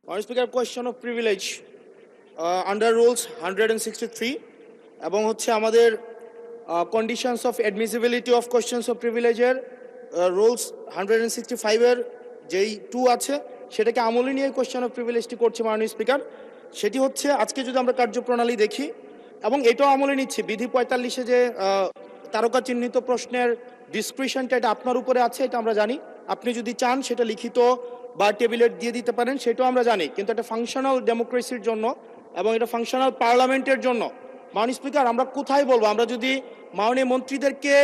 Honourable Speaker, question of privilege under rules 163 এবং হচ্ছে আমাদের conditions of admissibility of questions of privilege এর rules 165 এর যেই 2 আছে সেটাকে আমলে নিয়ে কোয়েশ্চেন অফ প্রিভিলেজটি করছে মাননীয় স্পিকার। সেটি হচ্ছে আজকে যদি আমরা কার্যপ্রণালী দেখি এবং এটাও আমলে নিচ্ছি বিধি 45-এ যে তারকা চিহ্নিত প্রশ্নের ডিসক্রিপশনটা এটা আপনার উপরে আছে, এটা আমরা জানি। আপনি যদি চান সেটা লিখিত বা টেবিলে দিয়ে দিতে পারেন, সেটাও আমরা জানি। কিন্তু এটা ফাংশনাল ডেমোক্রেসির জন্য এবং এটা ফাংশনাল পার্লামেন্টের জন্য মাননীয় স্পিকার আমরা কোথায় বলবো, আমরা যদি মাননীয় মন্ত্রীদেরকে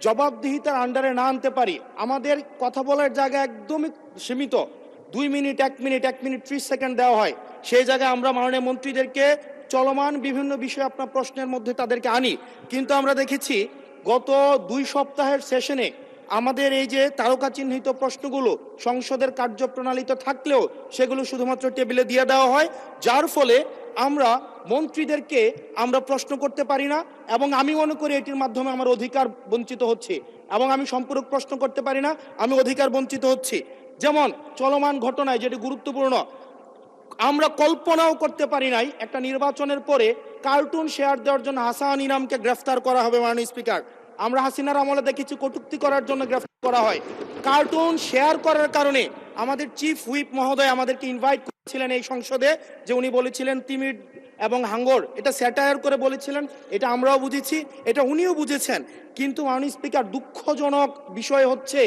জবাবদিহিতার আন্ডারে না আনতে পারি, আমাদের কথা বলার জায়গা একদমই সীমিত, 2 মিনিট 1 মিনিট 1 মিনিট 30 সেকেন্ড দেওয়া হয়, সেই জায়গায় আমরা মাননীয় মন্ত্রীদেরকে চলমান বিভিন্ন বিষয় আপনার প্রশ্নের মধ্যে তাদেরকে আনি। কিন্তু আমরা দেখেছি গত 2 সপ্তাহের সেশনে আমাদের এই যে তারকা চিহ্নিত প্রশ্নগুলো সংসদের কার্যপ্রণালীতে থাকলেও সেগুলো শুধুমাত্র টেবিলে দিয়ে দেওয়া হয়, যার ফলে আমরা মন্ত্রীদেরকে আমরা প্রশ্ন করতে পারি না এবং আমি মনে করি এটির মাধ্যমে আমার অধিকার বঞ্চিত হচ্ছে এবং আমি সম্পূরক প্রশ্ন করতে পারি না, আমি অধিকার বঞ্চিত হচ্ছি। যেমন চলমান ঘটনায় যেটি গুরুত্বপূর্ণ, আমরা কল্পনাও করতে পারি নাই একটা নির্বাচনের পরে কার্টুন শেয়ার দেওয়ার জন্য হাসান ইনামকে গ্রেফতার করা হবে মাননীয় স্পিকার। আমরা হাসিনার আমলে দেখেছি কটূক্তি করার জন্য গ্রেফতার করা হয়, কার্টুন শেয়ার করার কারণে আমাদের চিফ হুইপ মহোদয় আমাদেরকে ইনভাইট করেছিলেন এই সংসদে, যে উনি বলেছিলেন তিমির এবং হাঙ্গর, এটা স্যাটায়ার করে বলেছিলেন, এটা আমরাও বুঝেছি, এটা উনিও বুঝেছেন। কিন্তু মাননীয় স্পিকার দুঃখজনক বিষয় হচ্ছে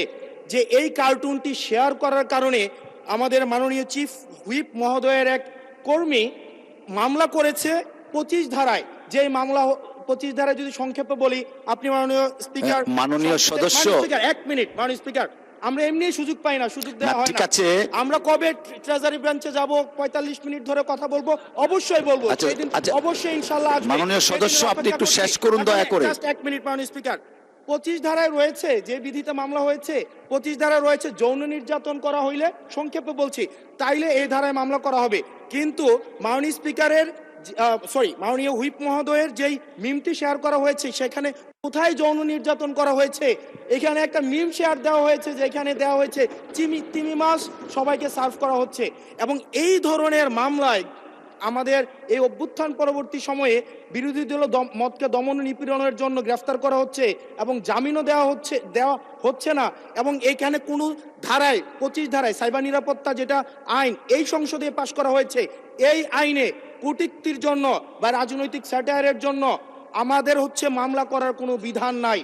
যে এই কার্টুনটি শেয়ার করার কারণে আমাদের মাননীয় চিফ হুইপ মহোদয়ের এক কর্মী মামলা করেছে 25 ধারায়। যে মামলা 25 ধারায় যদি সংক্ষেপে বলি, আপনি মাননীয় স্পিকার, মাননীয় সদস্য, 1 মিনিট মাননীয় স্পিকার, আমরা এমনি সুযোগ পাই না, সুযোগ দেওয়া হয় ঠিক না। আছে, আমরা কবে ট্রেজারি ব্রাঞ্চে যাব, 45 মিনিট ধরে কথা বলবো, অবশ্যই বলবো, সেদিন অবশ্যই ইনশাআল্লাহ আসবে। মাননীয় সদস্য, আপনি একটু শেষ করুন দয়া করে। জাস্ট 1 মিনিট মাননীয় স্পিকার। 25 ধারায় রয়েছে, যে বিধিতে মামলা হয়েছে 25 ধারায় রয়েছে যৌন নির্যাতন করা হইলে, সংক্ষেপে বলছি, তাইলে এই ধারায় মামলা করা হবে। কিন্তু মাননীয় স্পিকারের মাননীয় হুইপ মহোদয়ের যেই মিমটি শেয়ার করা হয়েছে সেখানে কোথায় যৌন নির্যাতন করা হয়েছে? এখানে একটা মিম শেয়ার দেওয়া হয়েছে যেখানে দেওয়া হয়েছে তিমি মাছ সবাইকে সার্ভ করা হচ্ছে। এবং এই ধরনের মামলায় আমাদের এই অভ্যুত্থান পরবর্তী সময়ে বিরোধী দল মতকে দমন নিপীড়নের জন্য গ্রেফতার করা হচ্ছে এবং জামিনও দেওয়া হচ্ছে না। এবং এইখানে কোনো ধারায় 25 ধারায় সাইবার নিরাপত্তা যেটা আইন এই সংসদে পাশ করা হয়েছে, এই আইনে কূটনীতির জন্য বা রাজনৈতিক স্যাটায়ারের জন্য আমাদের হচ্ছে মামলা করার কোনো বিধান নাই।